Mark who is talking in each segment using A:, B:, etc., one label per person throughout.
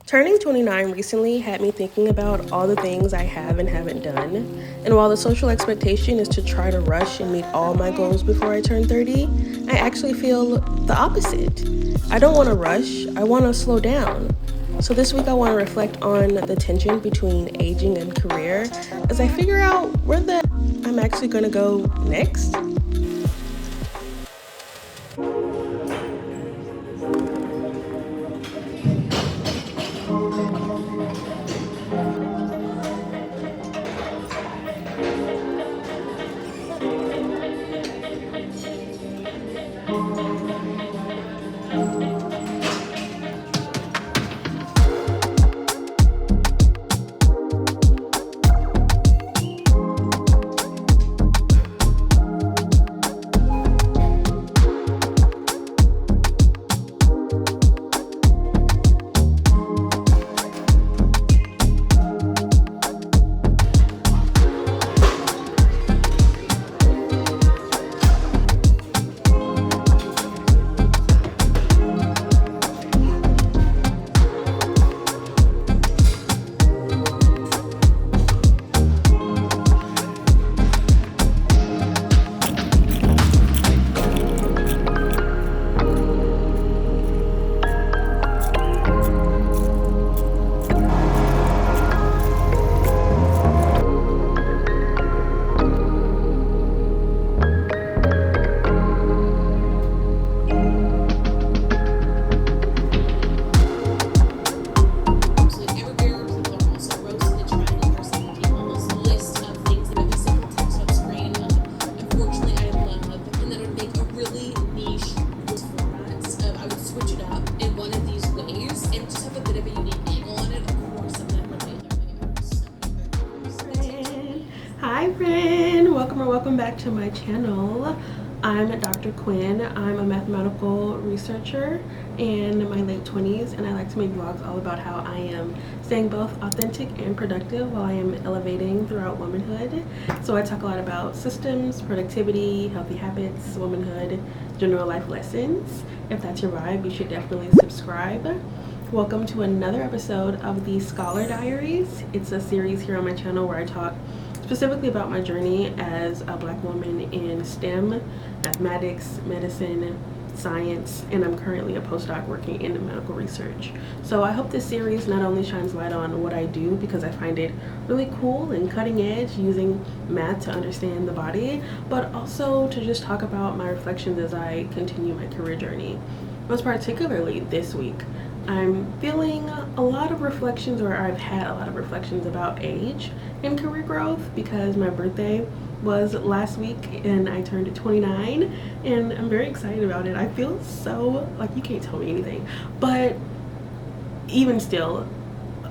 A: Turning 29 recently had me thinking about all the things I have and haven't done. And while the social expectation is to try to rush and meet all my goals before I turn 30, I actually feel the opposite. I don't want to rush, I want to slow down. So this week I want to reflect on the tension between aging and career as I figure out where I'm actually going to go next. Hi friend, welcome back to my channel. I'm Dr. Quinn. I'm a mathematical researcher in my late 20s, and I like to make vlogs all about how I am staying both authentic and productive while I am elevating throughout womanhood. So I talk a lot about systems, productivity, healthy habits, womanhood, general life lessons. If that's your vibe, you should definitely subscribe. Welcome to another episode of the Scholar Diaries. It's a series here on my channel where I talk specifically about my journey as a Black woman in STEM, mathematics, medicine, science, and I'm currently a postdoc working in medical research. So I hope this series not only shines light on what I do, because I find it really cool and cutting edge using math to understand the body, but also to just talk about my reflections as I continue my career journey. Most particularly this week, I'm feeling a lot of reflections, or I've had a lot of reflections about age and career growth, because my birthday was last week and I turned 29 and I'm very excited about it. I feel so, like, you can't tell me anything, but even still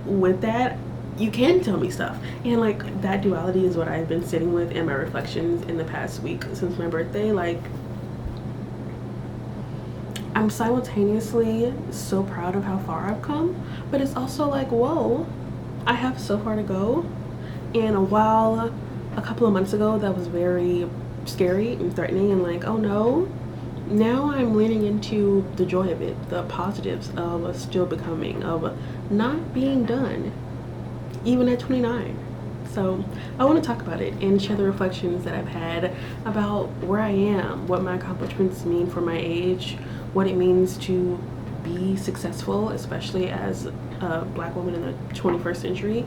A: with that, you can tell me stuff, and like that duality is what I've been sitting with in my reflections in the past week since my birthday. Like, I'm simultaneously so proud of how far I've come, but it's also like, whoa, I have so far to go. And while a couple of months ago that was very scary and threatening and like, oh no, now I'm leaning into the joy of it, the positives of still becoming, of not being done, even at 29. So I want to talk about it and share the reflections that I've had about where I am, what my accomplishments mean for my age, what it means to be successful, especially as a Black woman in the 21st century.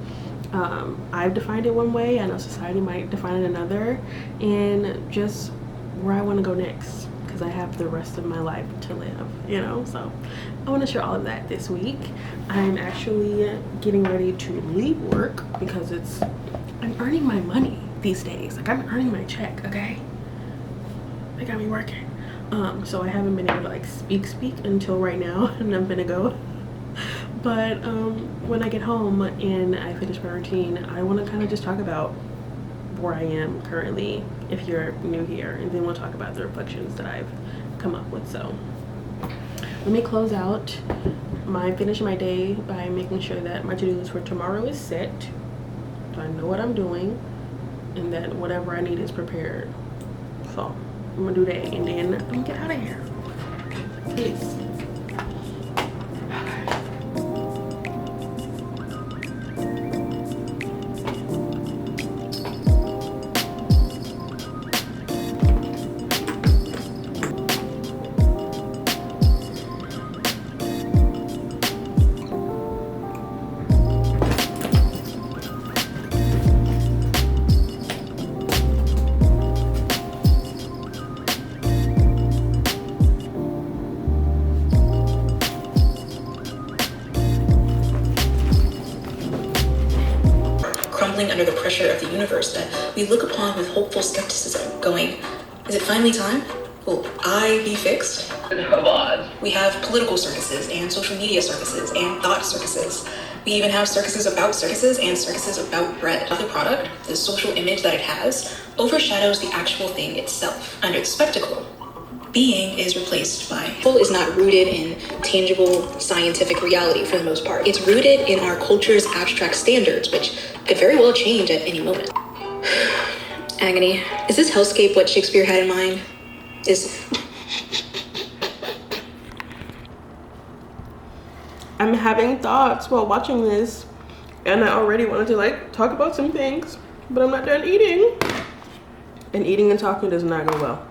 A: I've defined it one way, I know society might define it another, and just where I want to go next, because I have the rest of my life to live, you know? So I want to share all of that this week. I'm actually getting ready to leave work because I'm earning my money these days. Like, I'm earning my check, okay? They got me working. So I haven't been able to like speak until right now, and I'm gonna go. But when I get home and I finish my routine, I want to kind of just talk about where I am currently, if you're new here, and then we'll talk about the reflections that I've come up with. So let me close out finish my day by making sure that my to-do list for tomorrow is set, so I know what I'm doing, and that whatever I need is prepared. So I'm gonna do that, and then I'm gonna get out of here. Peace.
B: crumbling under the pressure of the universe that we look upon with hopeful skepticism, going, is it finally time? Will I be fixed? Come on. We have political circuses and social media circuses and thought circuses. We even have circuses about circuses and circuses about bread. The product, the social image that it has, overshadows the actual thing itself. Under the spectacle, being is replaced by. Is not rooted in tangible scientific reality for the most part. It's rooted in our culture's abstract standards, which could very well change at any moment. Agony. Is this hellscape what Shakespeare had in mind?
A: I'm having thoughts while watching this, and I already wanted to like talk about some things, but I'm not done eating. And eating and talking does not go well.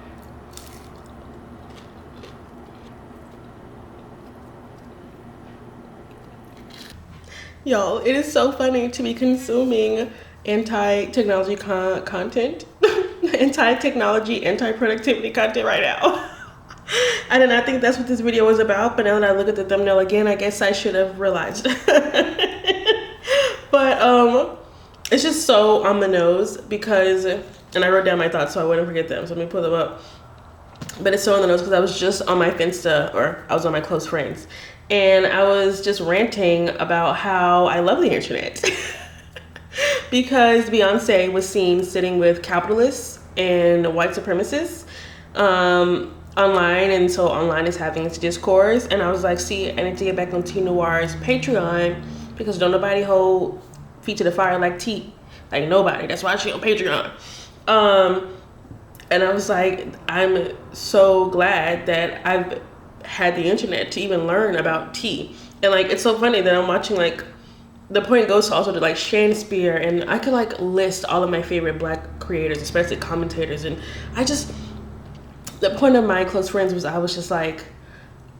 A: Y'all, it is so funny to be consuming anti-technology content, anti-technology, anti-productivity content right now. I did not think that's what this video was about, but now that I look at the thumbnail again, I guess I should have realized. But it's just so on the nose because, and I wrote down my thoughts so I wouldn't forget them, so let me pull them up. But it's so on the nose because I was just on my Finsta, or I was on my close friends, and I was just ranting about how I love the internet. Because Beyonce was seen sitting with capitalists and white supremacists online, and so online is having its discourse, and I was like, see, I need to get back on T Noir's Patreon because don't nobody hold feet to the fire like T, like nobody. That's why she on Patreon. And I was like, I'm so glad that I've had the internet to even learn about tea. And like, it's so funny that I'm watching, like, the point goes to also to like Shakespeare, and I could like list all of my favorite Black creators, especially commentators. And the point of my close friends was, I was just like,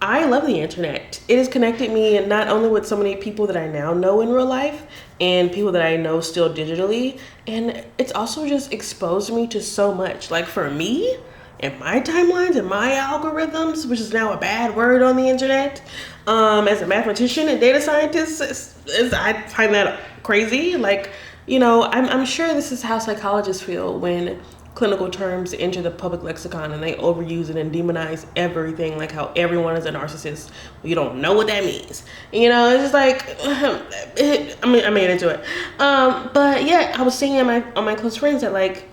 A: I love the internet. It has connected me, and not only with so many people that I now know in real life and people that I know still digitally, and it's also just exposed me to so much. Like for me and my timelines and my algorithms, which is now a bad word on the internet, as a mathematician and data scientist, I find that crazy. Like, you know, I'm sure this is how psychologists feel when clinical terms enter the public lexicon and they overuse it and demonize everything, like how everyone is a narcissist. You don't know what that means. You know, it's just like, I made into it. But yeah, I was saying on my close friends that like,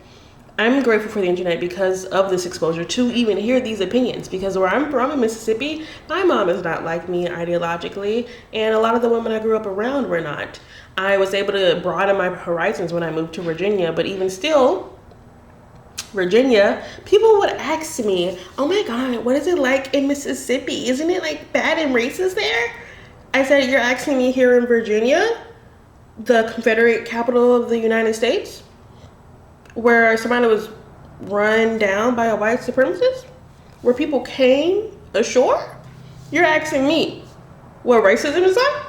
A: I'm grateful for the internet because of this exposure to even hear these opinions, because where I'm from in Mississippi, my mom is not like me ideologically, and a lot of the women I grew up around were not. I was able to broaden my horizons when I moved to Virginia, but even still, Virginia, people would ask me, oh my God, what is it like in Mississippi? Isn't it like bad and racist there? I said, you're asking me here in Virginia, the Confederate capital of the United States, where somebody was run down by a white supremacist, where people came ashore? You're asking me what racism is like?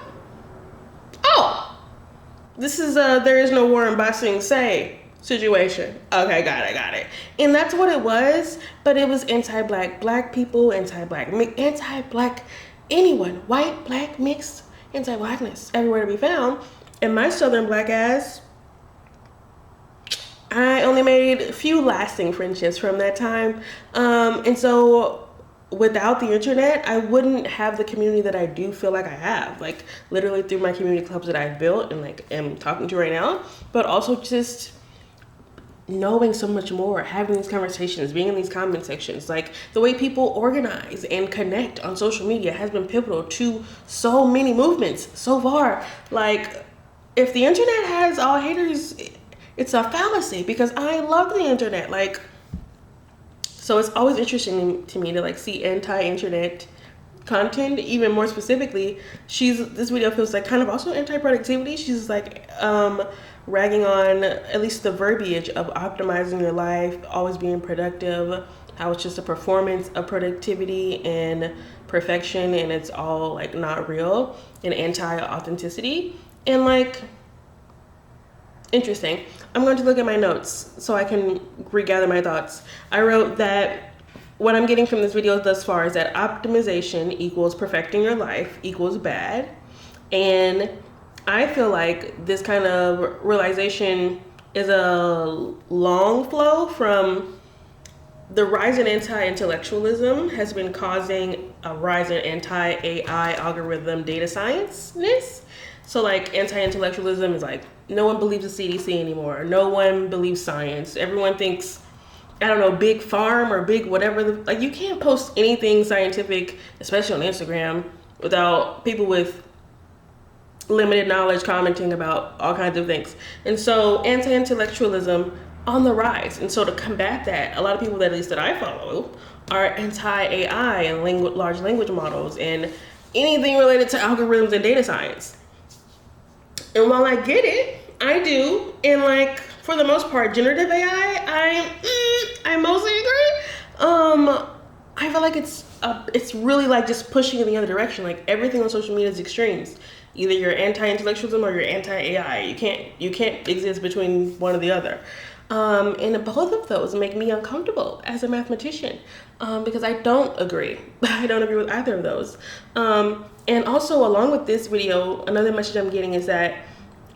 A: Oh, this is there is no war in Ba Sing Se situation. Okay, got it. And that's what it was, but it was anti-Black, Black people, anti-Black, anyone, white, Black, mixed, anti-Blackness, everywhere to be found. And my Southern Black ass, I only made a few lasting friendships from that time. And so without the internet, I wouldn't have the community that I do feel like I have, like literally through my community clubs that I've built and like am talking to right now, but also just knowing so much more, having these conversations, being in these comment sections. Like the way people organize and connect on social media has been pivotal to so many movements so far. Like if the internet has all haters, it's a fallacy, because I love the internet. Like, so it's always interesting to me to like see anti-internet content. Even more specifically, this video feels like kind of also anti-productivity. She's like ragging on at least the verbiage of optimizing your life, always being productive, how it's just a performance of productivity and perfection, and it's all like not real, and anti-authenticity. And like, interesting. I'm going to look at my notes so I can regather my thoughts. I wrote that what I'm getting from this video thus far is that optimization equals perfecting your life equals bad, and I feel like this kind of realization is a long flow from the rise in anti-intellectualism has been causing a rise in anti-AI algorithm data science-ness. So like anti-intellectualism is like no one believes the CDC anymore. No one believes science. Everyone thinks, I don't know, big farm or big whatever. Like you can't post anything scientific, especially on Instagram, without people with limited knowledge commenting about all kinds of things. And so anti-intellectualism on the rise. And so to combat that, a lot of people that at least that I follow are anti-AI and large language models and anything related to algorithms and data science. And while I get it, I do, and like for the most part, generative AI, I mostly agree. I feel like it's really like just pushing in the other direction. Like everything on social media is extremes. Either you're anti-intellectualism or you're anti-AI. You can't exist between one or the other. And both of those make me uncomfortable as a mathematician because I don't agree. I don't agree with either of those. And also, along with this video, another message I'm getting is that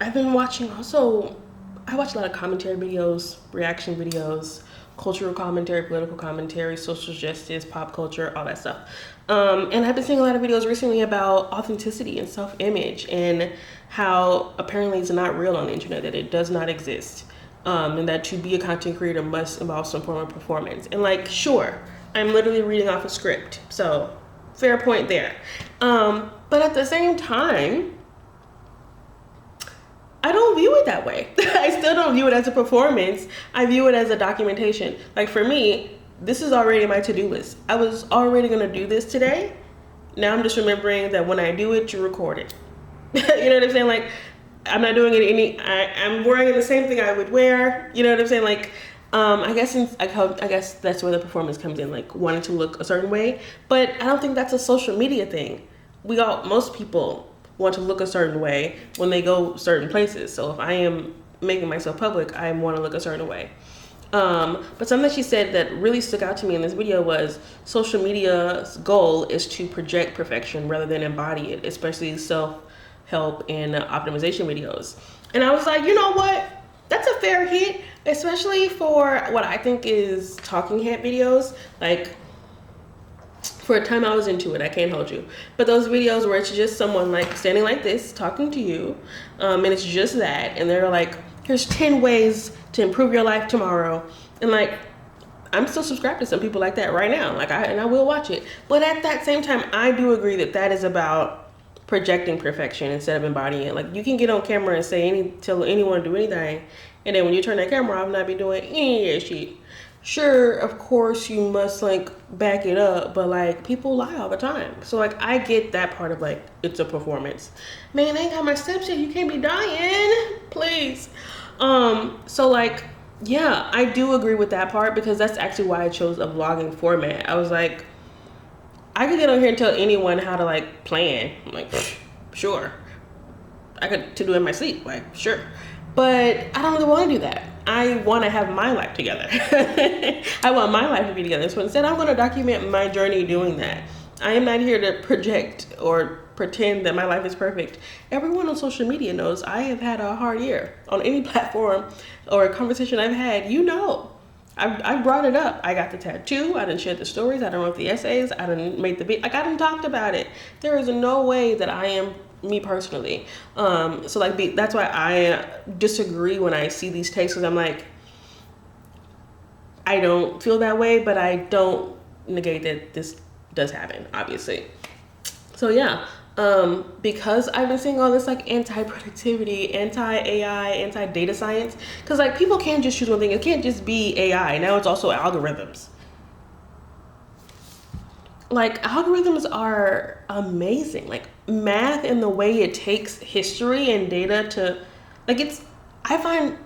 A: I've been watching I watch a lot of commentary videos, reaction videos, cultural commentary, political commentary, social justice, pop culture, all that stuff. And I've been seeing a lot of videos recently about authenticity and self-image and how apparently it's not real on the internet, that it does not exist. And that to be a content creator must involve some form of performance. And like, sure, I'm literally reading off a script. So fair point there. But at the same time, I don't view it that way. I still don't view it as a performance. I view it as a documentation. Like for me, this is already my to-do list. I was already gonna do this today. Now I'm just remembering that when I do it, you record it. You know what I'm saying? Like, I'm not doing it I'm wearing the same thing I would wear. You know what I'm saying? Like, I guess that's where the performance comes in, like wanting to look a certain way. But I don't think that's a social media thing. Most people want to look a certain way when they go certain places. So if I am making myself public, I want to look a certain way. But something that she said that really stuck out to me in this video was social media's goal is to project perfection rather than embody it, especially self-help and optimization videos. And I was like, you know what? That's a fair hit, especially for what I think is talking head videos. Like, for a time I was into it, I can't hold you. But those videos where it's just someone like standing like this, talking to you, and it's just that, and they're like, here's 10 ways to improve your life tomorrow. And like, I'm still subscribed to some people like that right now. Like, I will watch it. But at that same time, I do agree that that is about projecting perfection instead of embodying it. Like, you can get on camera and tell anyone to do anything, and then when you turn that camera off, not be doing any of that shit. Sure, of course you must like back it up, but like people lie all the time. So like I get that part of like it's a performance. Man, I ain't got my steps yet. You can't be dying, please. So like, yeah, I do agree with that part because that's actually why I chose a vlogging format. I was like, I could get on here and tell anyone how to like plan. I'm like, sure. I could to do it in my sleep, like sure. But I don't really want to do that. I want to have my life together. I want my life to be together. So instead, I'm going to document my journey doing that. I am not here to project or pretend that my life is perfect. Everyone on social media knows I have had a hard year. On any platform or a conversation I've had, you know. I brought it up. I got the tattoo. I didn't share the stories. I didn't write the essays. I didn't make the beat. Like, I didn't talk about it. There is no way that I am me personally. So like that's why I disagree when I see these takes, because I'm like, I don't feel that way, but I don't negate that this does happen, obviously. So yeah, because I've been seeing all this like anti-productivity, anti-AI, anti-data science, because like people can't just choose one thing. It can't just be AI. Now it's also algorithms. Like, algorithms are amazing. Like, math and the way it takes history and data to, like, I find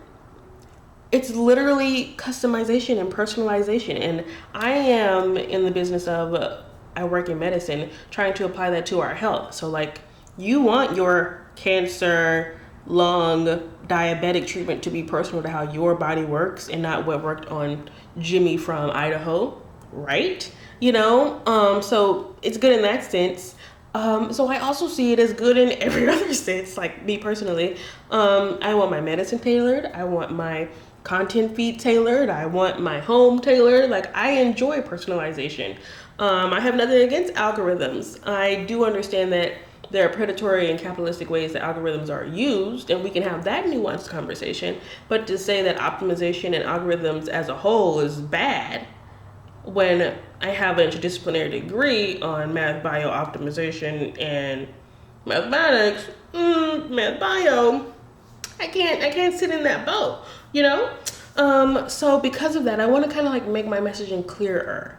A: it's literally customization and personalization. And I am in the business of, I work in medicine, trying to apply that to our health. So, like, you want your cancer, lung, diabetic treatment to be personal to how your body works and not what worked on Jimmy from Idaho, right? You know, so it's good in that sense. So I also see it as good in every other sense. Like me personally, I want my medicine tailored. I want my content feed tailored. I want my home tailored. Like I enjoy personalization. I have nothing against algorithms. I do understand that there are predatory and capitalistic ways that algorithms are used, and we can have that nuanced conversation. But to say that optimization and algorithms as a whole is bad, when I have an interdisciplinary degree on math, bio, optimization, and mathematics, math, bio, I can't sit in that boat, you know. So because of that, I want to kind of like make my messaging clearer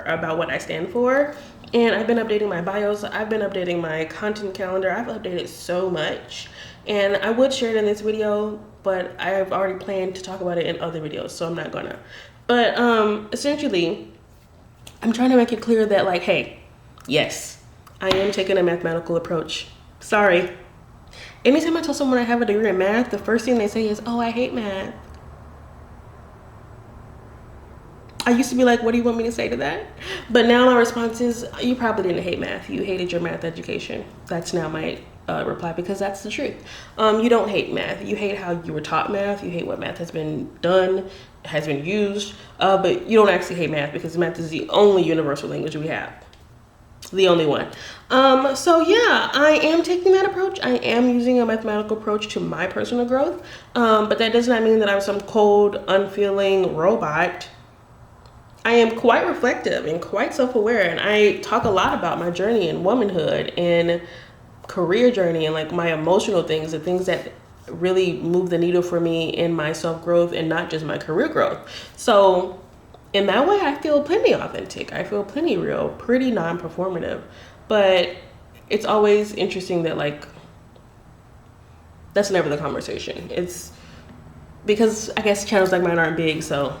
A: about what I stand for. And I've been updating my bios. I've been updating my content calendar. I've updated so much, and I would share it in this video, but I've already planned to talk about it in other videos, so I'm not gonna. But essentially, I'm trying to make it clear that like, hey, yes, I am taking a mathematical approach. Sorry. Anytime I tell someone I have a degree in math, the first thing they say is, oh, I hate math. I used to be like, what do you want me to say to that? But now my response is, you probably didn't hate math. You hated your math education. That's now my reply, because that's the truth. You don't hate math. You hate how you were taught math. You hate what math has been done, has been used. But you don't actually hate math, because math is the only universal language we have. The only one. So yeah, I am taking that approach. I am using a mathematical approach to my personal growth. But that does not mean that I'm some cold, unfeeling robot. I am quite reflective and quite self-aware, and I talk a lot about my journey in womanhood and career journey and like my emotional things, the things that really move the needle for me in my self-growth and not just my career growth. So in that way, I feel plenty authentic. I feel plenty real, pretty non-performative. But it's always interesting that like, that's never the conversation. It's because I guess channels like mine aren't big, so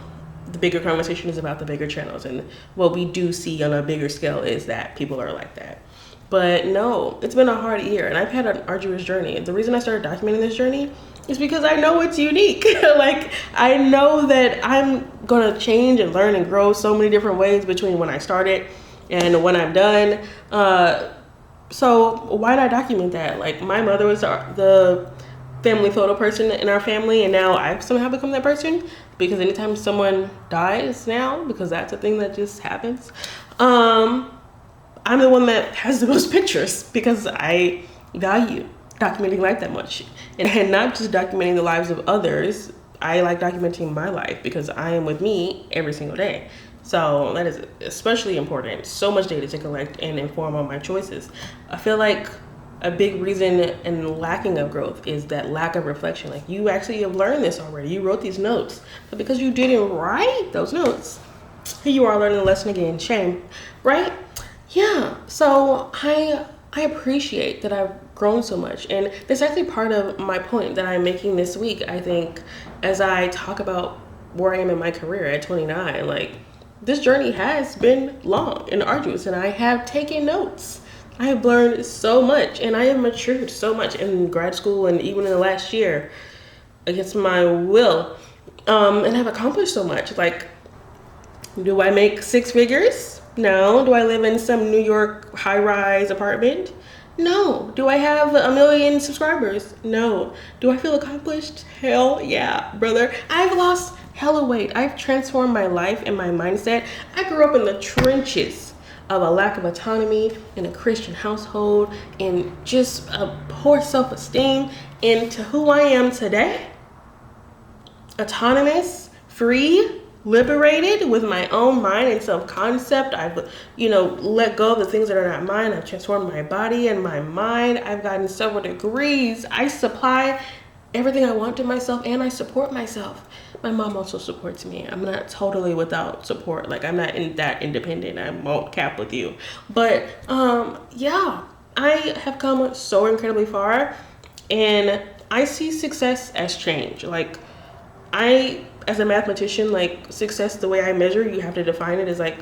A: the bigger conversation is about the bigger channels, and what we do see on a bigger scale is that people are like that. But no, it's been a hard year, and I've had an arduous journey. The reason I started documenting this journey is because I know it's unique. Like, I know that I'm gonna change and learn and grow so many different ways between when I started and when I'm done. So why not document that? Like, my mother was the family photo person in our family, and now I've somehow become that person, because anytime someone dies now, because that's a thing that just happens, I'm the one that has the most pictures, because I value documenting life that much. And not just documenting the lives of others, I like documenting my life, because I am with me every single day. So that is especially important. So much data to collect and inform on my choices. I feel like a big reason and lacking of growth is that lack of reflection. Like, you actually have learned this already. You wrote these notes, but because you didn't write those notes, here you are learning the lesson again. Shame, right? Yeah. So I appreciate that I've grown so much, and that's actually part of my point that I'm making this week. I think as I talk about where I am in my career at 29, like, this journey has been long and arduous, and I have taken notes. I have learned so much, and I have matured so much in grad school and even in the last year against my will. And I've accomplished so much. Like, do I make 6 figures? No. Do I live in some New York high-rise apartment? No. Do I have 1 million subscribers? No. Do I feel accomplished? Hell yeah, brother. I've lost hella weight. I've transformed my life and my mindset. I grew up in the trenches of a lack of autonomy in a Christian household and just a poor self-esteem, into who I am today. Autonomous, free, liberated with my own mind and self-concept. I've, let go of the things that are not mine. I've transformed my body and my mind. I've gotten several degrees. I supply everything I want to myself, and I support myself. My mom also supports me. I'm not totally without support. Like, I'm not that independent. I won't cap with you. But yeah, I have come so incredibly far, and I see success as change. Like, as a mathematician, like, success, the way I measure, you have to define it as like,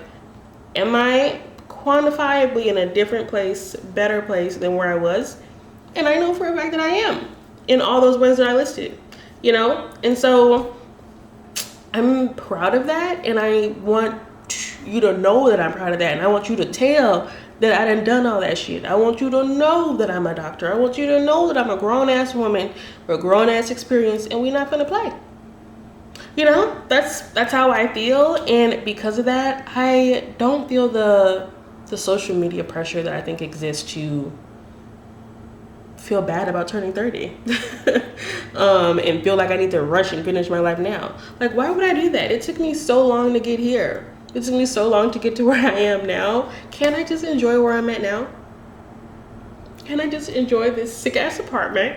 A: am I quantifiably in a different place, better place than where I was? And I know for a fact that I am in all those ways that I listed, And so I'm proud of that, and I want you to know that I'm proud of that, and I want you to tell that I done all that shit. I want you to know that I'm a doctor. I want you to know that I'm a grown ass woman with a grown ass experience, and we're not gonna play. You know, that's how I feel, and because of that, I don't feel the social media pressure that I think exists to feel bad about turning 30 and feel like I need to rush and finish my life now. Like, why would I do that? It took me so long to get here. It took me so long to get to where I am now. Can't I just enjoy where I'm at now? Can I just enjoy this sick ass apartment,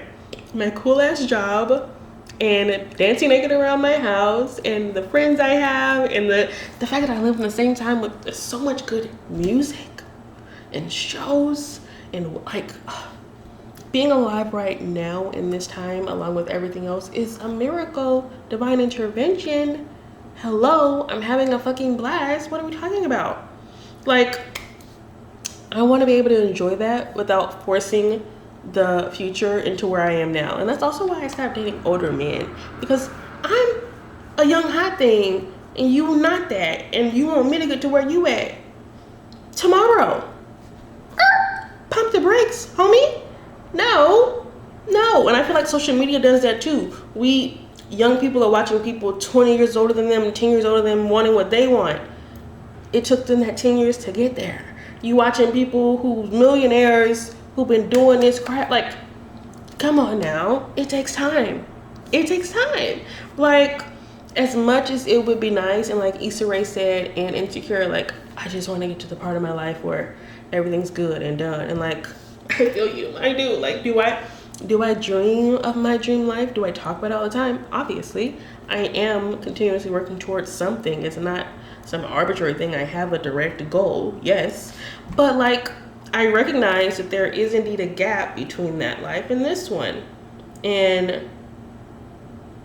A: my cool ass job, and dancing naked around my house, and the friends I have, and the fact that I live in the same time with so much good music and shows, and like being alive right now in this time, along with everything else, is a miracle, divine intervention. Hello, I'm having a fucking blast. What are we talking about? Like, I want to be able to enjoy that without forcing the future into where I am now. And that's also why I stopped dating older men, because I'm a young hot thing and you not that, and you want me to get to where you at tomorrow. Pump the brakes, homie. No. And I feel like social media does that too. We young people are watching people 20 years older than them, 10 years older than them, wanting what they want. It took them that 10 years to get there. You watching people who's millionaires who've been doing this crap. Like, come on now. It takes time. It takes time. Like, as much as it would be nice, and like Issa Rae said and Insecure, like, I just want to get to the part of my life where everything's good and done. And like, I feel you. I do. Like, do I dream of my dream life? Do I talk about it all the time? Obviously. I am continuously working towards something. It's not some arbitrary thing. I have a direct goal, yes. But like, I recognize that there is indeed a gap between that life and this one. And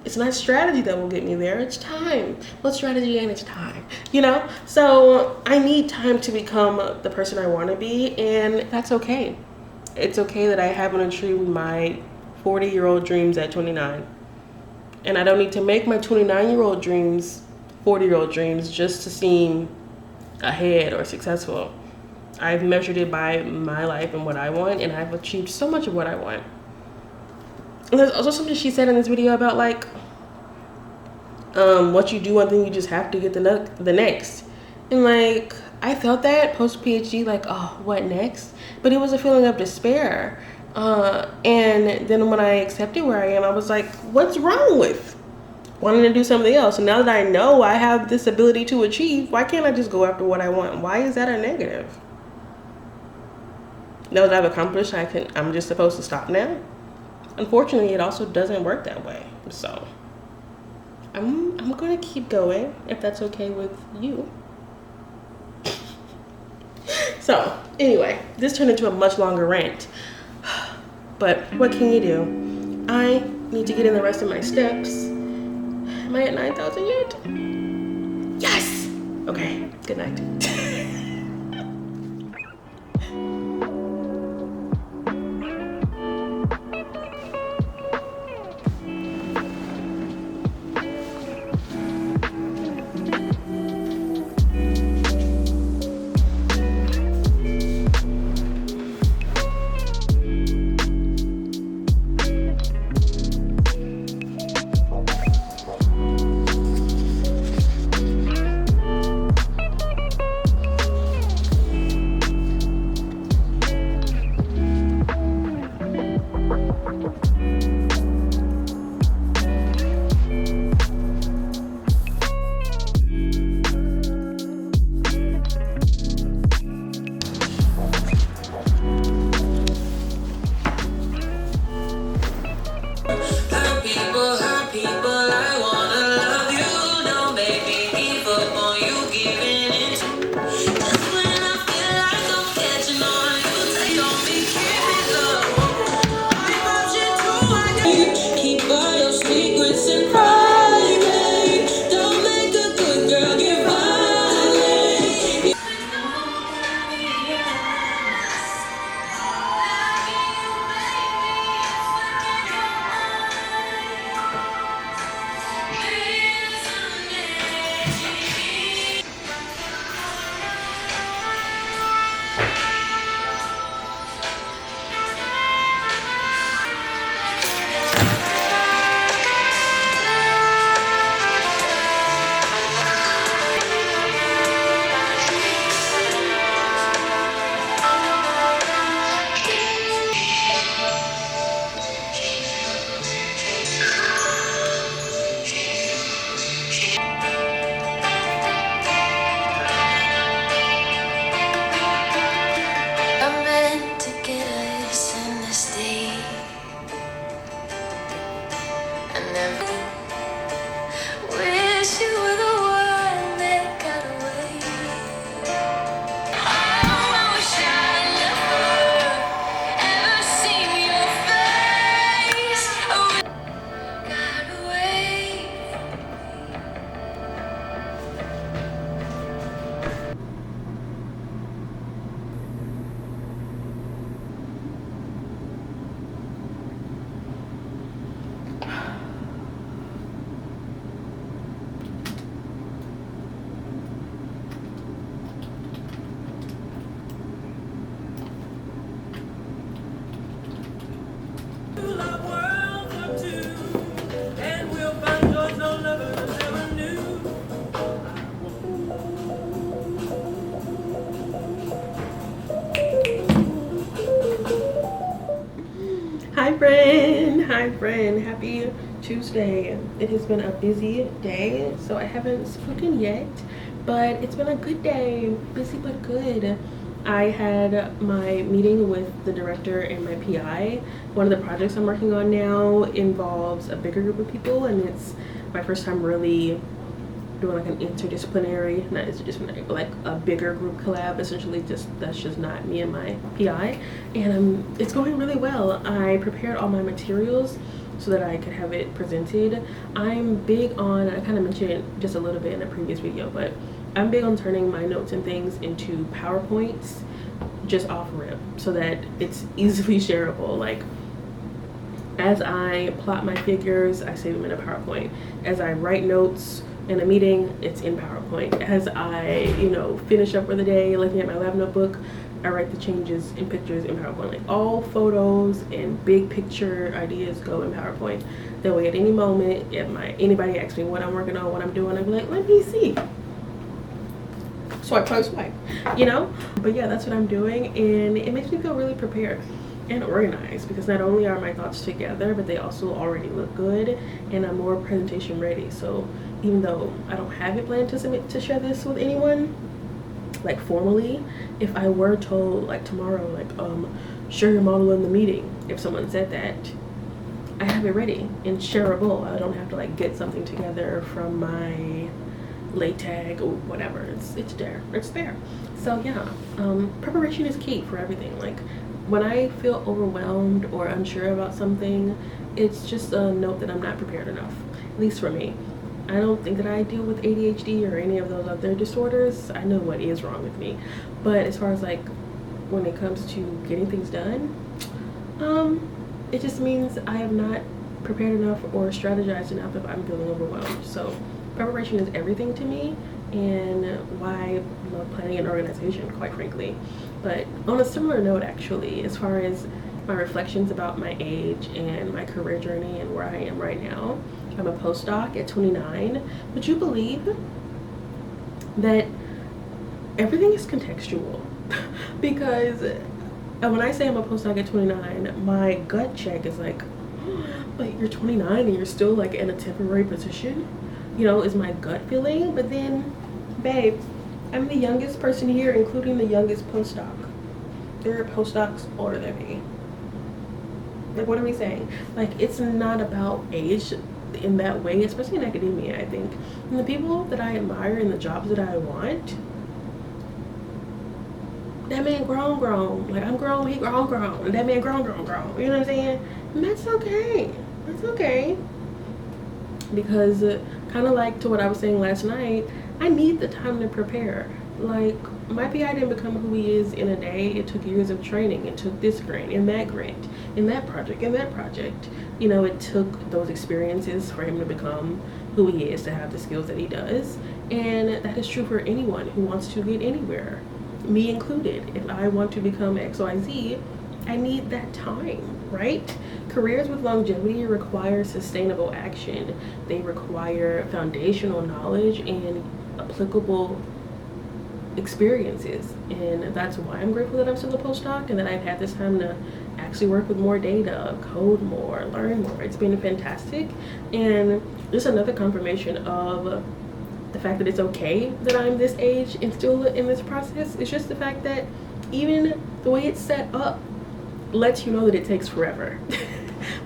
A: it's not strategy that will get me there, it's time. What strategy and it's time, you know? So I need time to become the person I want to be, and that's okay. It's okay that I haven't achieved my 40-year-old dreams at 29. And I don't need to make my 29-year-old dreams 40-year-old dreams just to seem ahead or successful. I've measured it by my life and what I want, and I've achieved so much of what I want. And there's also something she said in this video about like, what you do one thing, you just have to get the next. And like, I felt that post PhD, like, oh, what next? But it was a feeling of despair. And then when I accepted where I am, I was like, what's wrong with wanting to do something else? And now that I know I have this ability to achieve, why can't I just go after what I want? Why is that a negative? Now that I've accomplished, I'm just supposed to stop now? Unfortunately, it also doesn't work that way. So I'm gonna keep going, if that's okay with you. So anyway, this turned into a much longer rant, but what can you do? I need to get in the rest of my steps. Am I at 9,000 yet? Yes! Okay, good night.
B: Wish you were the one that got away. Oh, I wish I never ever seen your face. Oh, got away.
A: Hi friend, happy Tuesday. It has been a busy day, so I haven't spoken yet, but it's been a good day, busy but good. I had my meeting with the director and my PI. One of the projects I'm working on now involves a bigger group of people, and it's my first time really doing like an interdisciplinary, not interdisciplinary, but like a bigger group collab. Essentially, that's just not me and my PI, and it's going really well. I prepared all my materials so that I could have it presented. I'm big on, I kind of mentioned it just a little bit in a previous video, but I'm big on turning my notes and things into PowerPoints just off rip so that it's easily shareable. Like, as I plot my figures, I save them in a PowerPoint. As I write notes in a meeting, it's in PowerPoint. As I, finish up for the day, looking at my lab notebook, I write the changes in pictures in PowerPoint. Like, all photos and big picture ideas go in PowerPoint. That way, at any moment, if anybody asks me what I'm working on, what I'm doing, I'll be like, let me see. Swipe, swipe, swipe, But yeah, that's what I'm doing, and it makes me feel really prepared and organized, because not only are my thoughts together, but they also already look good, and I'm more presentation ready. So even though I don't have it planned to share this with anyone, like formally, if I were told like tomorrow, like share your model in the meeting, if someone said that, I have it ready and shareable. I don't have to like get something together from my LaTeX or whatever. It's there. So yeah, preparation is key for everything. Like, when I feel overwhelmed or unsure about something, it's just a note that I'm not prepared enough, at least for me. I don't think that I deal with ADHD or any of those other disorders. I know what is wrong with me, but as far as like when it comes to getting things done, it just means I have not prepared enough or strategized enough if I'm feeling overwhelmed. So preparation is everything to me, and why I love planning and organization, quite frankly. But on a similar note, actually, as far as my reflections about my age and my career journey and where I am right now, I'm a postdoc at 29. Would you believe that everything is contextual? Because when I say I'm a postdoc at 29, my gut check is like, but you're 29 and you're still like in a temporary position, is my gut feeling. But then, babe, I'm the youngest person here, including the youngest postdoc. There are postdocs older than me. Like, what are we saying? Like, it's not about age in that way, especially in academia, I think. And the people that I admire in the jobs that I want, that man grown. Like, I'm grown, he grown. And that man grown. You know what I'm saying? And that's okay. That's okay. Because kind of like to what I was saying last night, I need the time to prepare. Like, my PI didn't become who he is in a day. It took years of training. It took this grant and that grant and that project and that project. It took those experiences for him to become who he is, to have the skills that he does. And that is true for anyone who wants to get anywhere, me included. If I want to become XYZ, I need that time, right? Careers with longevity require sustainable action. They require foundational knowledge and applicable experiences, and that's why I'm grateful that I'm still a postdoc and that I've had this time to actually work with more data, code more, learn more. It's been fantastic, and just another confirmation of the fact that it's okay that I'm this age and still in this process. It's just the fact that even the way it's set up lets you know that it takes forever.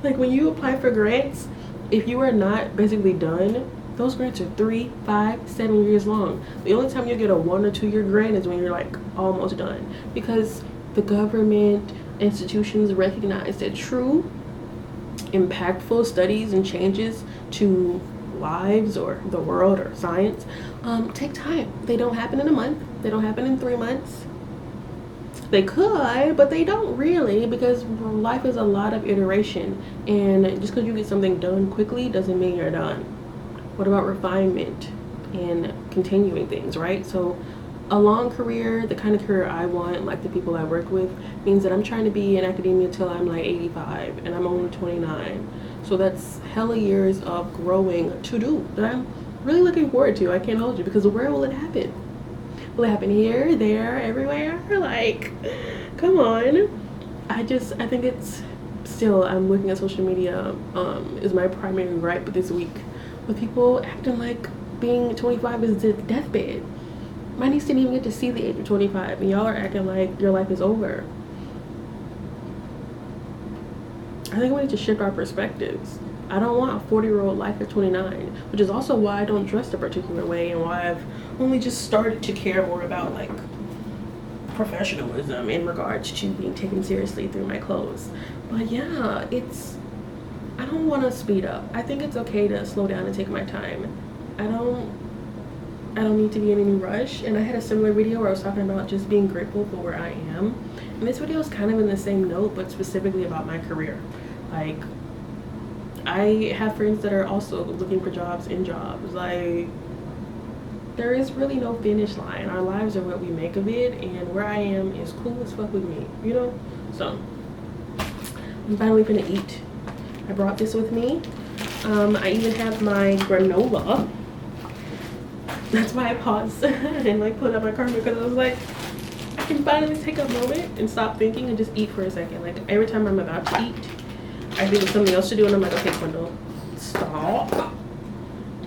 A: Like, when you apply for grants if you are not basically done, those grants are 3, 5, 7 years long. The only time you get a 1 or 2 year grant is when you're like almost done, because the government, institutions recognize that true impactful studies and changes to lives or the world or science take time. They don't happen in a month. They don't happen in 3 months. They could, but they don't really, because life is a lot of iteration, and just because you get something done quickly doesn't mean you're done. What about refinement and continuing things, right? So a long career, the kind of career I want, like the people I work with, means that I'm trying to be in academia till I'm like 85 and I'm only 29. So that's hella years of growing to do that I'm really looking forward to. I can't hold you, because where will it happen? Will it happen here, there, everywhere? Like, come on. I think it's still, I'm looking at social media, is my primary gripe this week, with people acting like being 25 is the deathbed. My niece didn't even get to see the age of 25, and y'all are acting like your life is over. I think we need to shift our perspectives. I don't want a 40-year-old life at 29, which is also why I don't dress a particular way, and why I've only just started to care more about like professionalism in regards to being taken seriously through my clothes. But yeah, I don't want to speed up. I think it's okay to slow down and take my time. I don't need to be in any rush. And I had a similar video where I was talking about just being grateful for where I am. And this video is kind of in the same note, but specifically about my career. Like, I have friends that are also looking for jobs in jobs. Like, there is really no finish line. Our lives are what we make of it, and where I am is cool as fuck with me, you know? So, I'm finally gonna eat. I brought this with me. I even have my granola. That's why I paused and like put up my camera, because I was like, I can finally take a moment and stop thinking and just eat for a second. Like, every time I'm about to eat, I think of something else to do, and I'm like, okay, Quindle, stop,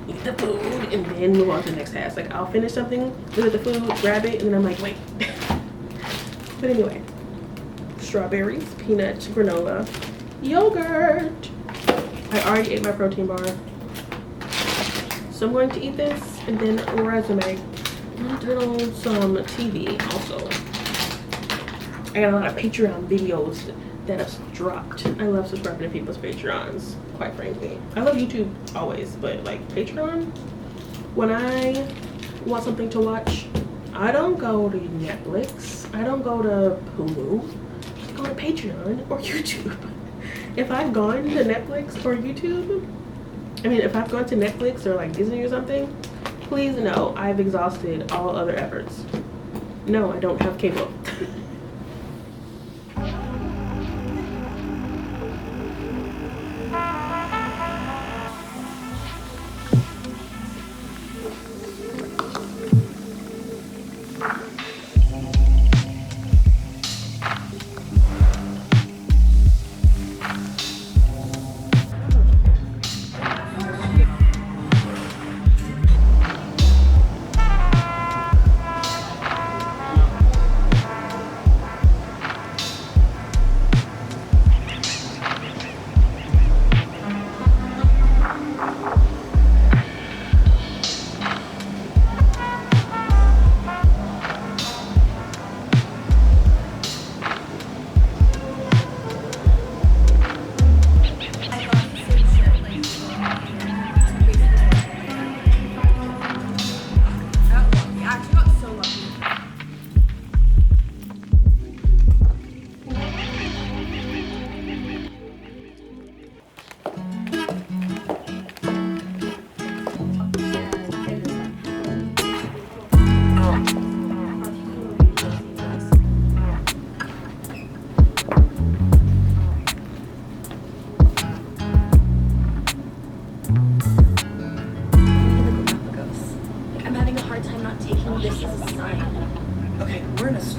A: eat the food, and then move on to the next task. Like, I'll finish something, look at the food, grab it, and then I'm like, wait. But anyway, strawberries, peanuts, granola, yogurt. I already ate my protein bar, so I'm going to eat this, and then resume. I'm gonna turn on some TV also. I got a lot of Patreon videos that have dropped. I love subscribing to people's Patreons, quite frankly. I love YouTube always, but like Patreon, when I want something to watch, I don't go to Netflix, I don't go to Hulu, I go to Patreon or YouTube. If I've gone to Netflix or YouTube, if I've gone to Netflix or like Disney or something, please know I've exhausted all other efforts. No, I don't have cable.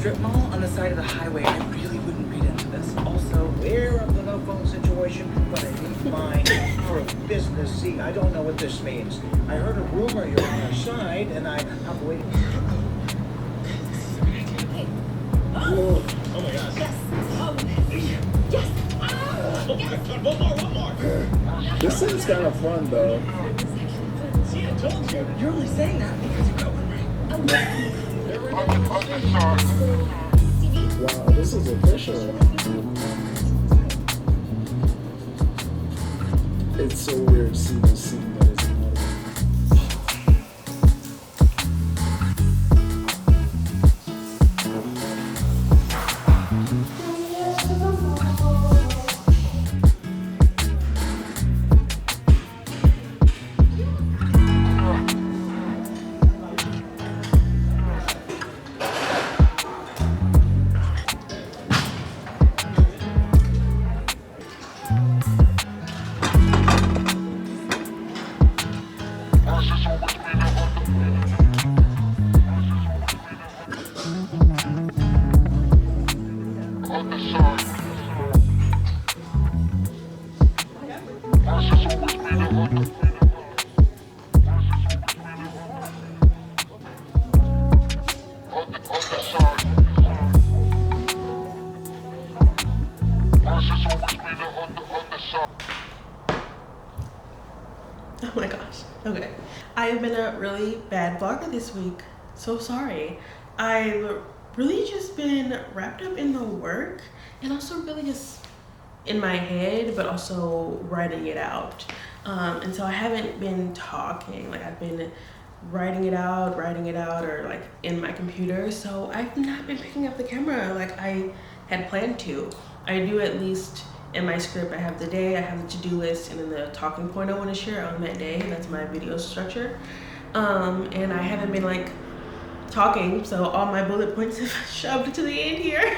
C: strip mall on the side of the highway. I really wouldn't read into this. Also, aware of the no-phone situation, but I need mine for a business. See, I don't know what this means. I heard a rumor you're on our side, and I'm waiting.
D: Hey.
C: Oh my God.
D: Yes. Oh. Yes. Oh,
C: my God. One more.
D: This seems kind of fun though.
C: See, I told you. You're only saying that because you got one right.
D: Wow, this is official. It's so weird seeing this scene that is another.
A: Oh my gosh. Okay. I have been a really bad vlogger this week. So sorry. I've really just been wrapped up in the work and also really just in my head, but also writing it out. And so I haven't been talking. Like I've been writing it out, or like in my computer. So I've not been picking up the camera like I had planned to. I do at least in my script. I have the day, I have the to-do list, and then the talking point I want to share on that day. That's my video structure. And I haven't been like talking, so all my bullet points have shoved to the end here.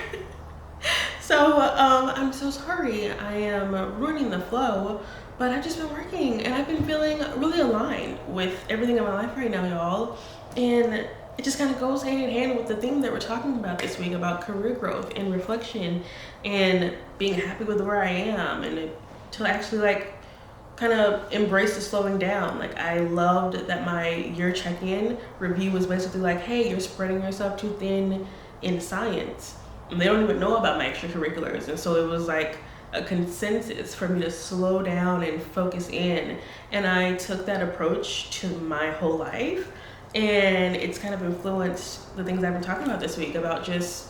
A: So I'm so sorry. I am ruining the flow, but I've just been working and I've been feeling really aligned with everything in my life right now, y'all. And it just kind of goes hand in hand with the theme that we're talking about this week, about career growth and reflection and being happy with where I am, and to actually like kind of embrace the slowing down. Like I loved that my year check-in review was basically like, hey, you're spreading yourself too thin in science. And they don't even know about my extracurriculars. And so it was like a consensus for me to slow down and focus in. And I took that approach to my whole life. And it's kind of influenced the things I've been talking about this week, about just,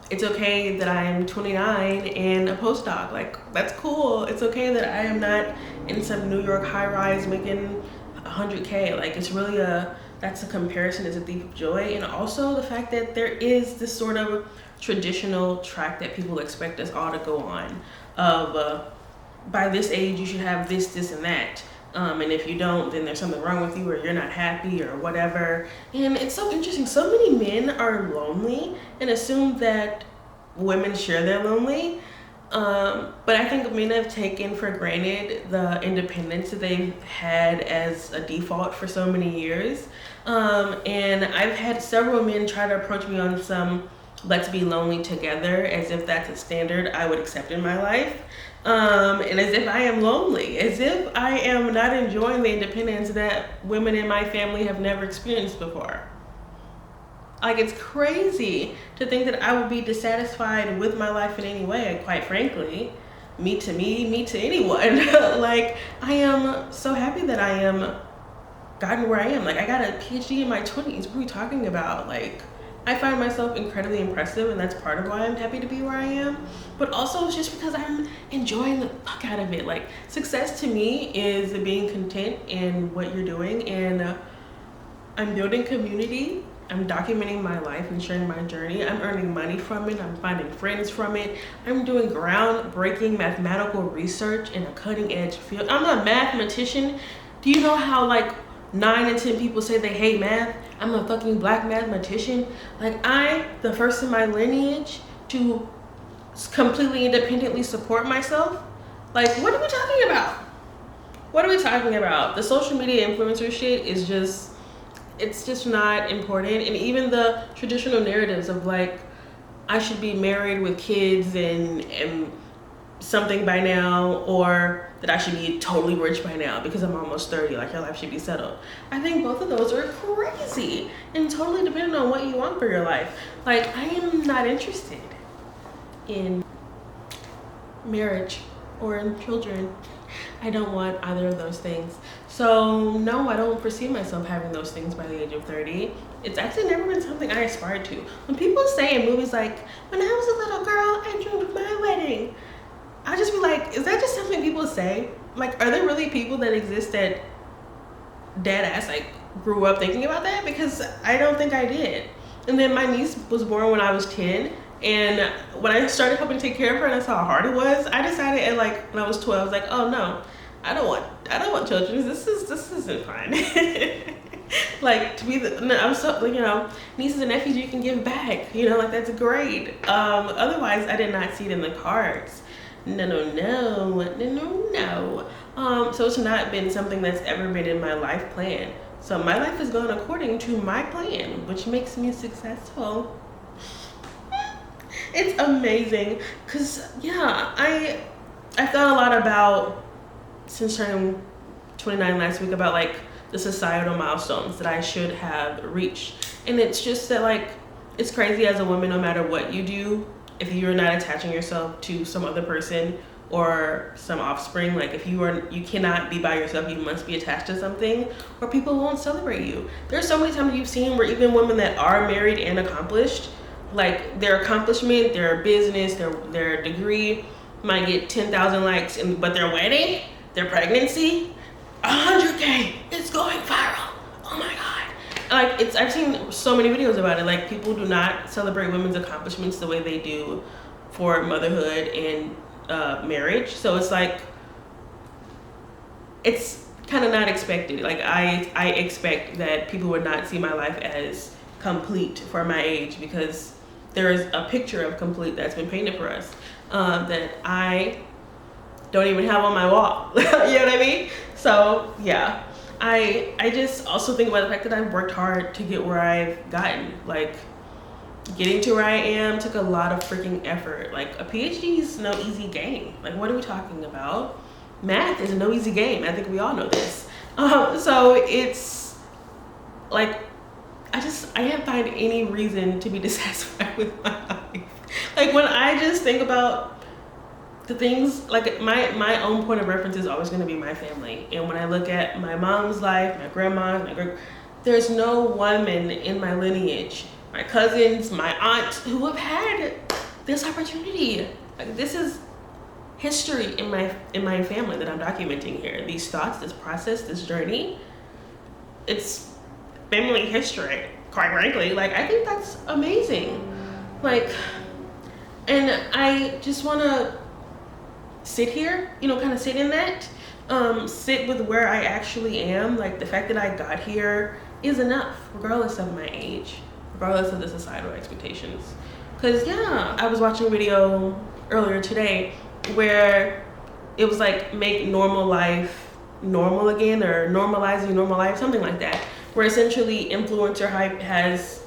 A: it's okay that I'm 29 and a postdoc. Like, that's cool. It's okay that I am not in some New York high rise making 100K. Like, it's really that's a comparison, is a thief of joy. And also the fact that there is this sort of traditional track that people expect us all to go on of by this age you should have this, this, and that. And if you don't, then there's something wrong with you, or you're not happy, or whatever. And it's so interesting. So many men are lonely and assume that women share their lonely. But I think men have taken for granted the independence that they've had as a default for so many years. And I've had several men try to approach me on some let's be lonely together, as if that's a standard I would accept in my life. And as if I am lonely, as if I am not enjoying the independence that women in my family have never experienced before. Like, it's crazy to think that I would be dissatisfied with my life in any way, quite frankly. Me to anyone. Like, I am so happy that I am gotten where I am. Like, I got a PhD in my 20s. What are we talking about? Like, I find myself incredibly impressive, and that's part of why I'm happy to be where I am. But also it's just because I'm enjoying the fuck out of it. Like, success to me is being content in what you're doing, and I'm building community. I'm documenting my life and sharing my journey. I'm earning money from it. I'm finding friends from it. I'm doing groundbreaking mathematical research in a cutting edge field. I'm a mathematician. Do you know how like 9 in 10 people say they hate math? I'm a fucking black mathematician. Like, I'm the first in my lineage to completely independently support myself. Like, what are we talking about? What are we talking about? The social media influencer shit is just, it's just not important. And even the traditional narratives of like, I should be married with kids and something by now, or that I should be totally rich by now because I'm almost 30, like your life should be settled. I think both of those are crazy and totally dependent on what you want for your life. Like, I am not interested in marriage or in children. I don't want either of those things. So no, I don't foresee myself having those things by the age of 30. It's actually never been something I aspired to. When people say in movies like, when I was a little girl, I dreamed of my wedding, I just be like, is that just something people say? Like, are there really people that exist that dead ass like grew up thinking about that? Because I don't think I did. And then my niece was born when I was 10, and when I started helping take care of her and I saw how hard it was, I decided at like when I was 12, I was like, oh no, I don't want children. This isn't fun. Like, to be I'm so, you know, nieces and nephews you can give back, you know, like that's great. Otherwise I did not see it in the cards. No. So it's not been something that's ever been in my life plan. So my life is going according to my plan, which makes me successful. It's amazing, cause yeah, I thought a lot about, since turning 29 last week, about like the societal milestones that I should have reached. And it's just that, like, it's crazy as a woman, no matter what you do, if you're not attaching yourself to some other person or some offspring, like if you cannot be by yourself, you must be attached to something, or people won't celebrate you. There's so many times you've seen where even women that are married and accomplished, like their accomplishment, their business, their degree might get 10,000 likes, but their wedding, their pregnancy, 100K, it's going viral. Oh my God. Like, I've seen so many videos about it. Like, people do not celebrate women's accomplishments the way they do for motherhood and marriage. So it's like, it's kind of not expected. Like, I expect that people would not see my life as complete for my age, because there is a picture of complete that's been painted for us that I don't even have on my wall. You know what I mean? So yeah, I just also think about the fact that I've worked hard to get where I've gotten. Like, getting to where I am took a lot of freaking effort. Like, a PhD is no easy game. Like, what are we talking about? Math is no easy game. I think we all know this. So it's like, I can't find any reason to be dissatisfied with my life. Like, when I just think about the things, like my own point of reference is always going to be my family. And when I look at my mom's life, my grandma's, there's no woman in my lineage, my cousins, my aunts, who have had this opportunity. Like, this is history in my family that I'm documenting here. These thoughts, this process, this journey, it's family history, quite frankly. Like, I think that's amazing. Like, and I just want to sit here, you know, kind of sit in that, sit with where I actually am. Like, the fact that I got here is enough, regardless of my age, regardless of the societal expectations. Because yeah, I was watching a video earlier today where it was like, make normal life normal again, or normalizing normal life, something like that, where essentially influencer hype has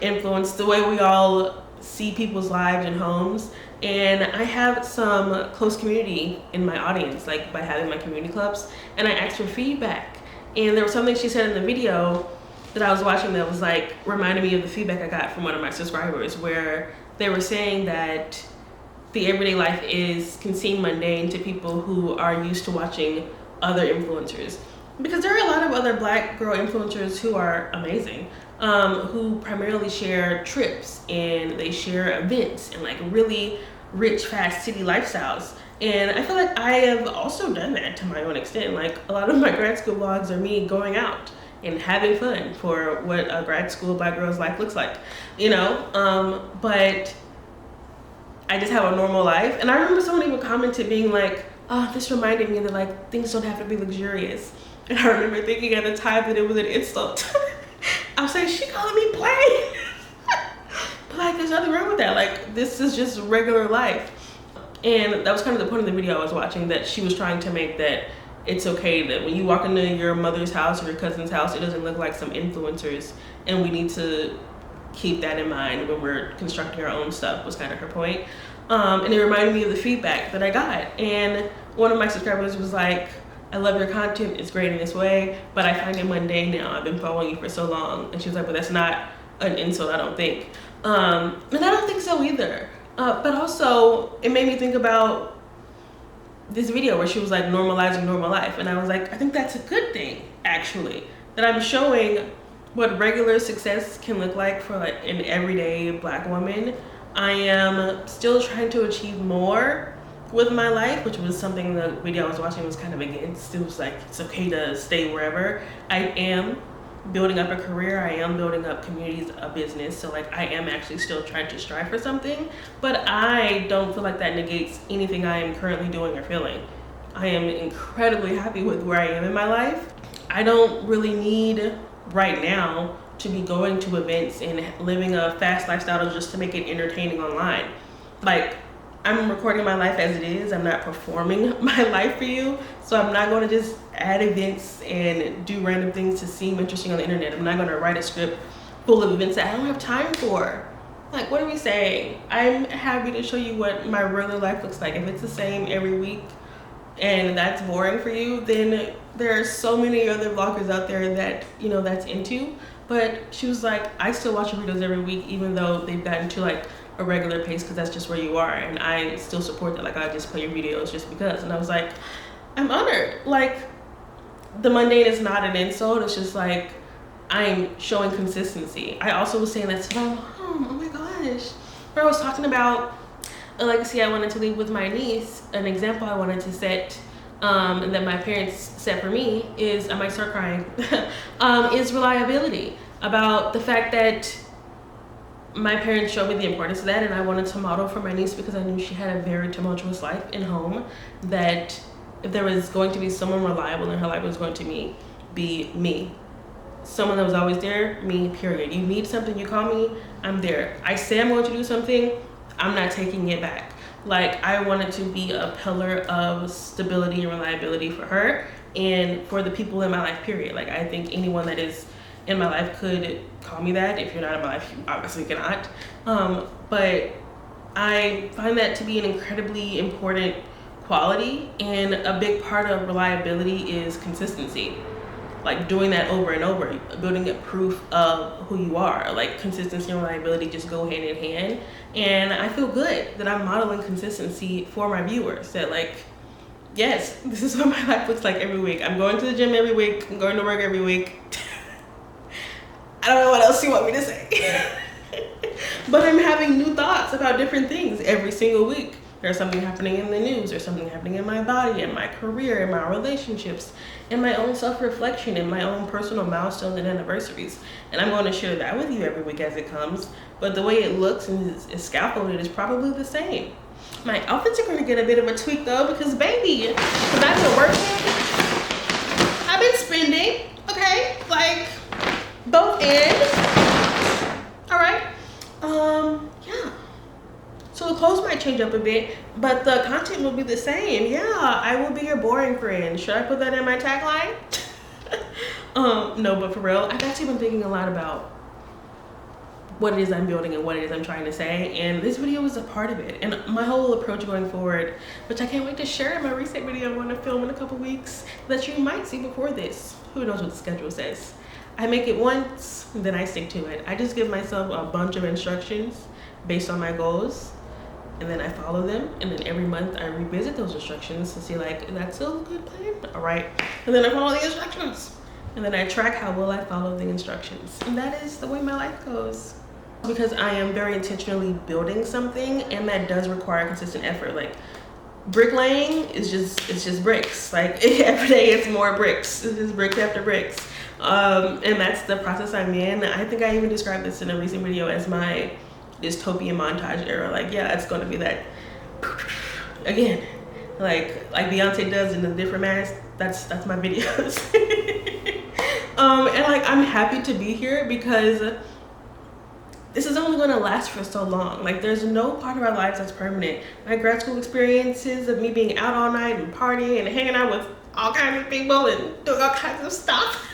A: influenced the way we all see people's lives and homes. And I have some close community in my audience, like by having my community clubs, and I asked for feedback. And there was something she said in the video that I was watching that was like, reminded me of the feedback I got from one of my subscribers, where they were saying that the everyday life can seem mundane to people who are used to watching other influencers. Because there are a lot of other Black girl influencers who are amazing, who primarily share trips and they share events and like really rich, fast city lifestyles. And I feel like I have also done that to my own extent. Like, a lot of my grad school vlogs are me going out and having fun for what a grad school Black girl's life looks like, you know? But I just have a normal life. And I remember someone even commented being like, oh, this reminded me that like things don't have to be luxurious. And I remember thinking at the time that it was an insult. I was saying, she calling me plain. But like, there's nothing wrong with that. Like, this is just regular life. And that was kind of the point of the video I was watching, that she was trying to make, that it's okay that when you walk into your mother's house or your cousin's house, it doesn't look like some influencers. And we need to keep that in mind when we're constructing our own stuff, was kind of her point. And it reminded me of the feedback that I got. And one of my subscribers was like, I love your content, it's great in this way, but I find it mundane now. I've been following you for so long. And she was like, but that's not an insult, I don't think. And I don't think so either. But also, it made me think about this video where she was like normalizing normal life, and I was like, I think that's a good thing, actually, that I'm showing what regular success can look like for like an everyday Black woman. I am still trying to achieve more with my life, which was something the video I was watching was kind of against. It was like, it's okay to stay wherever. I am building up a career, I am building up communities, a business, so like I am actually still trying to strive for something, but I don't feel like that negates anything I am currently doing or feeling. I am incredibly happy with where I am in my life. I don't really need right now to be going to events and living a fast lifestyle just to make it entertaining online. Like, I'm recording my life as it is. I'm not performing my life for you. So I'm not going to just add events and do random things to seem interesting on the internet. I'm not going to write a script full of events that I don't have time for. Like, what are we saying? I'm happy to show you what my regular life looks like. If it's the same every week and that's boring for you, then there are so many other vloggers out there that, you know, that's into. But she was like, I still watch your videos every week, even though they've gotten to like a regular pace, because that's just where you are, and I still support that. Like, I just play your videos just because. And I was like, I'm honored. Like, the mundane is not an insult, it's just like I'm showing consistency. I also was saying that to my mom, oh my gosh, where I was talking about a legacy I wanted to leave with my niece. An example I wanted to set, and that my parents set for me is, I might start crying, is reliability. About the fact that my parents showed me the importance of that, and I wanted to model for my niece because I knew she had a very tumultuous life in home, that if there was going to be someone reliable in her life, it was going to be me. Someone that was always there, me, period. You need something, you call me, I'm there. I say I'm going to do something, I'm not taking it back. Like, I wanted to be a pillar of stability and reliability for her and for the people in my life, period. Like, I think anyone that is in my life could call me that. If you're not in my life, you obviously cannot. But I find that to be an incredibly important quality, and a big part of reliability is consistency. Like, doing that over and over, building a proof of who you are. Like, consistency and reliability just go hand in hand. And I feel good that I'm modeling consistency for my viewers, that like, yes, this is what my life looks like every week. I'm going to the gym every week, I'm going to work every week. I don't know what else you want me to say. But I'm having new thoughts about different things every single week. There's something happening in the news, there's something happening in my body, in my career, in my relationships, in my own self-reflection, in my own personal milestones and anniversaries. And I'm going to share that with you every week as it comes. But the way it looks and is scaffolded is probably the same. My outfits are going to get a bit of a tweak though, because baby, because I've been working, I've been spending, okay, like both ends. All right. Yeah. So the clothes might change up a bit, but the content will be the same. Yeah, I will be your boring friend. Should I put that in my tagline? No, but for real, I've actually been thinking a lot about what it is I'm building and what it is I'm trying to say, and this video is a part of it. And my whole approach going forward, which I can't wait to share in my recent video I'm going to film in a couple weeks, that you might see before this. Who knows what the schedule says. I make it once, then I stick to it. I just give myself a bunch of instructions based on my goals, and then I follow them, and then every month I revisit those instructions to see like, is that still a good plan? All right. And then I follow the instructions, and then I track how well I follow the instructions. And that is the way my life goes. Because I am very intentionally building something, and that does require consistent effort. Like, bricklaying is just bricks. Like, every day it's more bricks. It's just bricks after bricks. And that's the process I'm in. I think I even described this in a recent video as my dystopian montage era. Like, yeah, it's gonna be that again, like Beyonce does in a different mask. That's my videos. And like, I'm happy to be here because this is only gonna last for so long. Like, there's no part of our lives that's permanent. My grad school experiences of me being out all night and partying and hanging out with all kinds of people and doing all kinds of stuff,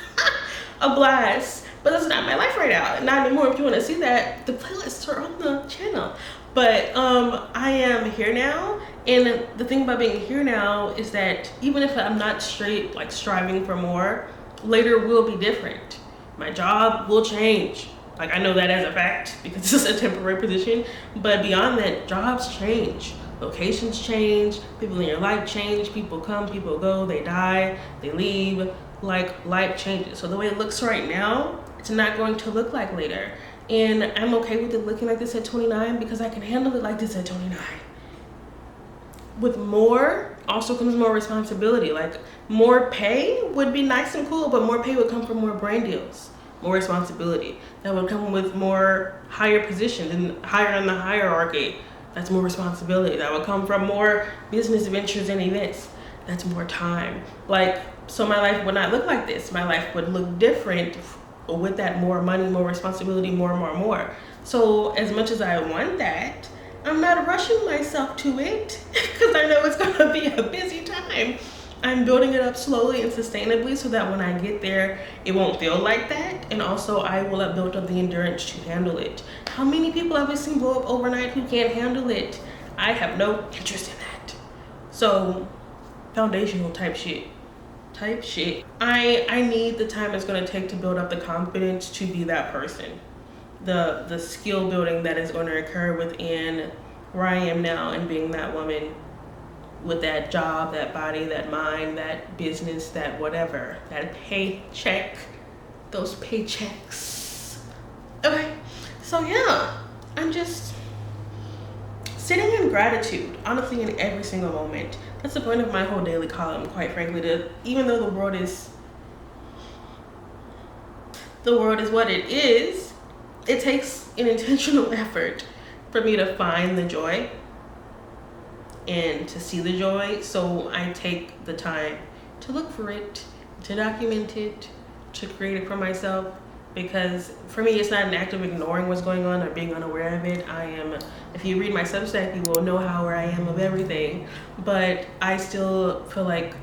A: a blast. But that's not my life right now. Not anymore. If you want to see that, the playlists are on the channel. But I am here now, and the thing about being here now is that even if I'm not straight like striving for more, later will be different. My job will change. Like, I know that as a fact because this is a temporary position, but beyond that, jobs change, locations change, people in your life change, people come, people go, they die, they leave, like life changes. So the way it looks right now, it's not going to look like later. And I'm okay with it looking like this at 29 because I can handle it like this at 29. With more also comes more responsibility. Like more pay would be nice and cool, but more pay would come from more brand deals, more responsibility. That would come with more higher positions and higher in the hierarchy. That's more responsibility. That would come from more business ventures and events. That's more time. Like, so my life would not look like this. My life would look different with that more money, more responsibility, more. So as much as I want that, I'm not rushing myself to it because I know it's gonna be a busy time. I'm building it up slowly and sustainably so that when I get there, it won't feel like that. And also I will have built up the endurance to handle it. How many people have we seen blow up overnight who can't handle it? I have no interest in that. So foundational type shit. I need the time it's gonna take to build up the confidence to be that person. The skill building that is going to occur within where I am now and being that woman with that job, that body, that mind, that business, that whatever, that paycheck, those paychecks. Okay, so yeah, I'm just sitting in gratitude, honestly, in every single moment. That's the point of my whole daily column, quite frankly, even though the world is what it is, it takes an intentional effort for me to find the joy and to see the joy. So I take the time to look for it, to document it, to create it for myself. Because for me, it's not an act of ignoring what's going on or being unaware of it. If you read my Substack, you will know how aware I am of everything. But I still feel like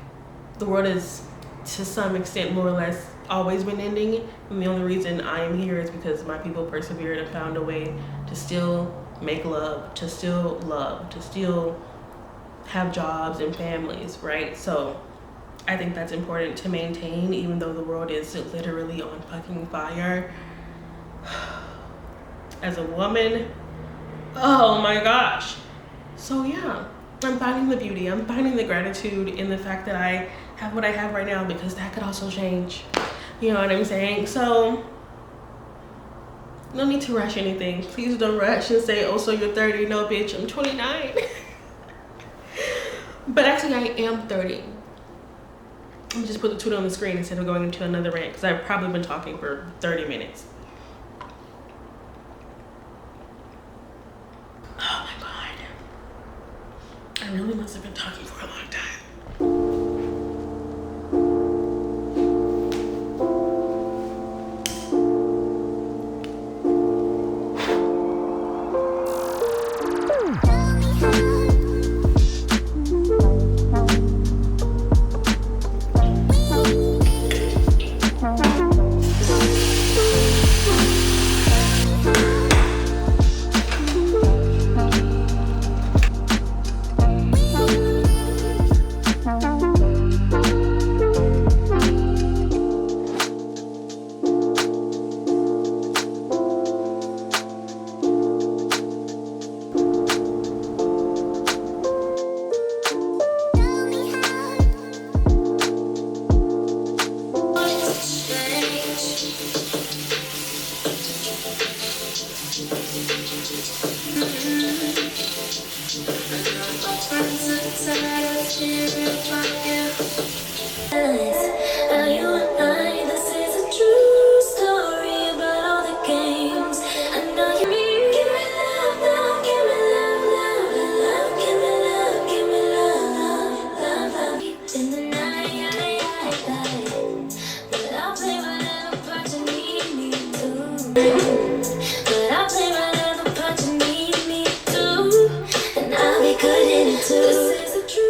A: the world is, to some extent, more or less always been ending, and the only reason I am here is because my people persevered and found a way to still make love, to still have jobs and families, right? So I think that's important to maintain, even though the world is literally on fucking fire. As a woman, oh my gosh. So yeah, I'm finding the beauty, I'm finding the gratitude in the fact that I have what I have right now, because that could also change. You know what I'm saying? So no need to rush anything. Please don't rush and say, oh, so you're 30. No, bitch, I'm 29. But actually I am 30. Let me just put the tweet on the screen instead of going into another rant, because I've probably been talking for 30 minutes. Oh my God. I really must have been talking for a long time.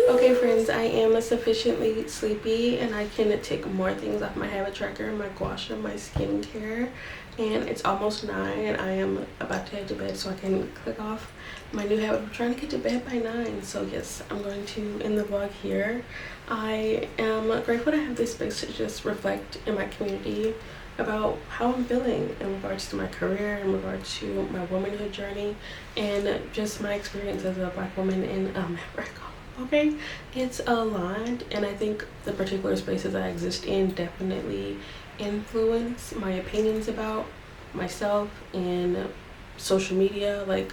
A: Okay friends, I am sufficiently sleepy and I can tick more things off my habit tracker, my gua sha, my skincare, and it's almost 9 and I am about to head to bed so I can click off my new habit. I'm trying to get to bed by 9, so yes, I'm going to end the vlog here. I am grateful to have this space to just reflect in my community about how I'm feeling in regards to my career, in regards to my womanhood journey, and just my experience as a Black woman in America. Okay, it's a lot, and I think the particular spaces I exist in definitely influence my opinions about myself and social media. Like,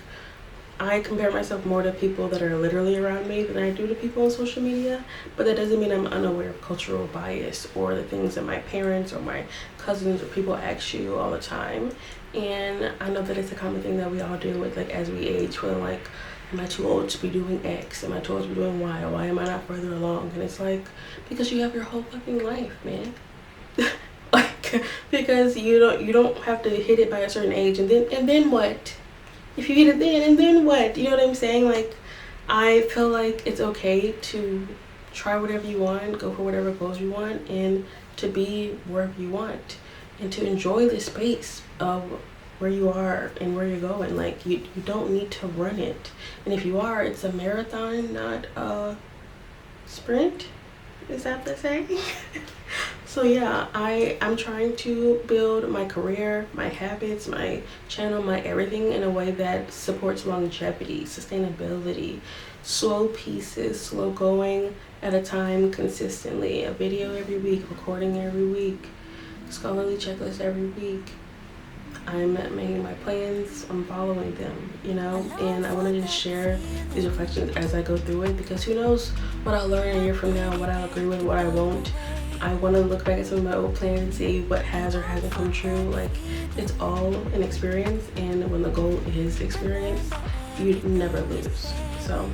A: I compare myself more to people that are literally around me than I do to people on social media, but that doesn't mean I'm unaware of cultural bias or the things that my parents or my cousins or people ask you all the time. And I know that it's a common thing that we all deal with, like, as we age, feeling like, am I too old to be doing X? Am I too old to be doing Y? Why am I not further along? And it's like, because you have your whole fucking life, man. Like, because you don't have to hit it by a certain age, and then what? If you hit it then, and then what? You know what I'm saying? Like, I feel like it's okay to try whatever you want, go for whatever goals you want, and to be wherever you want, and to enjoy the space of where you are and where you're going. Like, you don't need to run it, and if you are, it's a marathon, not a sprint. Is that the saying? So yeah, I'm trying to build my career, my habits, my channel, my everything in a way that supports longevity, sustainability, slow pieces, slow going at a time, consistently, a video every week, recording every week, scholarly checklist every week. I'm making my plans, I'm following them, you know, and I want to just share these reflections as I go through it, because who knows what I'll learn a year from now, what I'll agree with, what I won't. I want to look back at some of my old plans and see what has or hasn't come true. Like, it's all an experience, and when the goal is experience, you never lose. So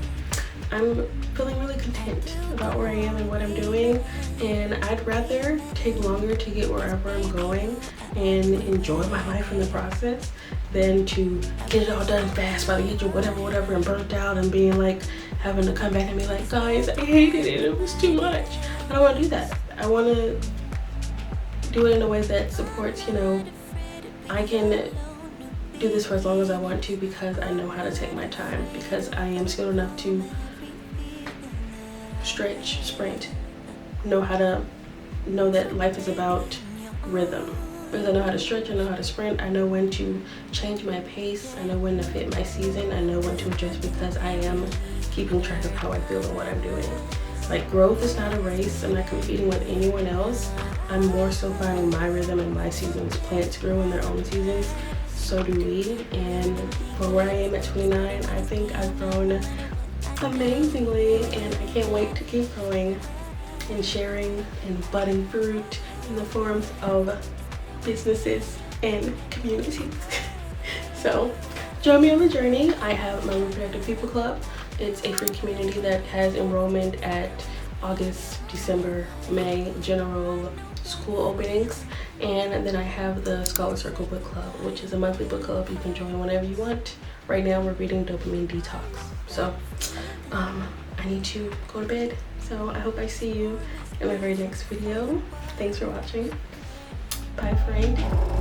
A: I'm feeling really content about where I am and what I'm doing, and I'd rather take longer to get wherever I'm going and enjoy my life in the process than to get it all done fast by the age of whatever and burnt out and being like, having to come back and be like, guys, I hated it, it was too much. I don't want to do that. I want to do it in a way that supports, you know, I can do this for as long as I want to, because I know how to take my time, because I am skilled enough to stretch, sprint, know that life is about rhythm. Because I know how to stretch, I know how to sprint, I know when to change my pace, I know when to fit my season, I know when to adjust, because I am keeping track of how I feel and what I'm doing. Like, growth is not a race. I'm not competing with anyone else. I'm more so finding my rhythm and my seasons. Plants grow in their own seasons, so do we. And for where I am at 29, I think I've grown amazingly, and I can't wait to keep growing and sharing and budding fruit in the forms of businesses and communities. So join me on the journey. I have my Reproductive People Club. It's a free community that has enrollment at August, December, May general school openings. And then I have the Scholar Circle Book Club, which is a monthly book club you can join whenever you want. Right now we're reading Dopamine Detox. So I need to go to bed. So I hope I see you in my very next video. Thanks for watching. Bye, friend.